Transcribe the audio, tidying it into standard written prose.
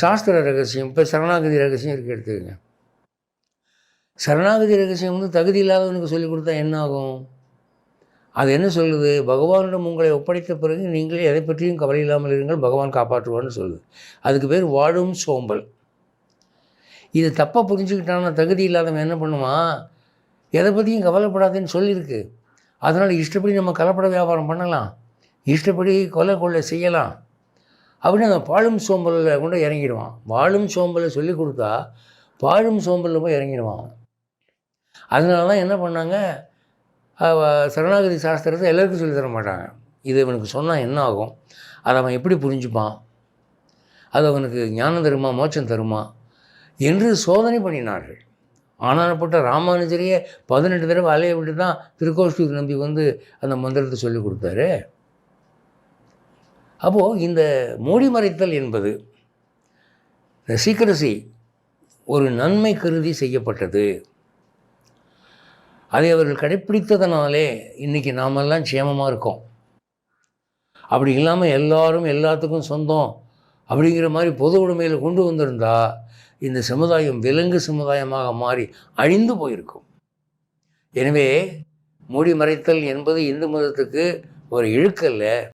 சாஸ்திர ரகசியம், இப்போ சரணாகதி ரகசியம் இருக்குது எடுத்துக்கங்க. சரணாகதி ரகசியம் வந்து தகுதி இல்லாதவனுக்கு சொல்லிக் கொடுத்தா என்ன ஆகும்? அது என்ன சொல்லுது? பகவானிடம் உங்களை ஒப்படைத்த பிறகு நீங்களே எதை பற்றியும் கவலை இல்லாமல் இருங்கள், பகவான் காப்பாற்றுவார்னு சொல்லுது. அதுக்கு பேர் வாழும் சோம்பல். இது தப்பாக புரிஞ்சுக்கிட்டான்னா தகுதி இல்லாதவன் என்ன பண்ணுவான்? எதை பற்றியும் கவலைப்படாதுன்னு சொல்லியிருக்கு. அதனால் இஷ்டப்படி நம்ம கலப்பட வியாபாரம் பண்ணலாம், இஷ்டப்படி கொள்ளை செய்யலாம் அப்படின்னு அந்த பாழும் சோம்பலில் கொண்டு இறங்கிடுவான். வாழும் சோம்பலை சொல்லி கொடுத்தா பாழும் சோம்பலில் போய் இறங்கிடுவான். அதனால தான் என்ன பண்ணாங்க, சரணாகதி சாஸ்திரத்தை எல்லாருக்கும் சொல்லி தர மாட்டாங்க. இது இவனுக்கு சொன்னால் என்ன ஆகும், அதை அவன் எப்படி புரிஞ்சுப்பான், அது அவனுக்கு ஞானம் தருமா மோட்சம் தருமா என்று சோதனை பண்ணினார்கள். ஆனானப்பட்ட ராமானுஜரையே 18 தடவை அலைய விட்டு தான் திருக்கோஷ்டூர் நம்பி வந்து அந்த மந்திரத்தை சொல்லி கொடுத்தாரு. அப்போது இந்த மூடி மறைத்தல் என்பது, இந்த சீக்ரசி ஒரு நன்மை கருதி செய்யப்பட்டது. அதை அவர்கள் கடைப்பிடித்ததுனாலே இன்றைக்கி நாமெல்லாம் க்ஷேமமாக இருக்கோம். அப்படி இல்லாமல் எல்லாரும் எல்லாத்துக்கும் சொந்தம் அப்படிங்கிற மாதிரி பொது உடைமையில் கொண்டு வந்திருந்தா இந்த சமுதாயம் விலங்கு சமுதாயமாக மாறி அழிந்து போயிருக்கும். எனவே மூடி மறைத்தல் என்பது இந்து மதத்துக்கு ஒரு இழுக்கல்ல,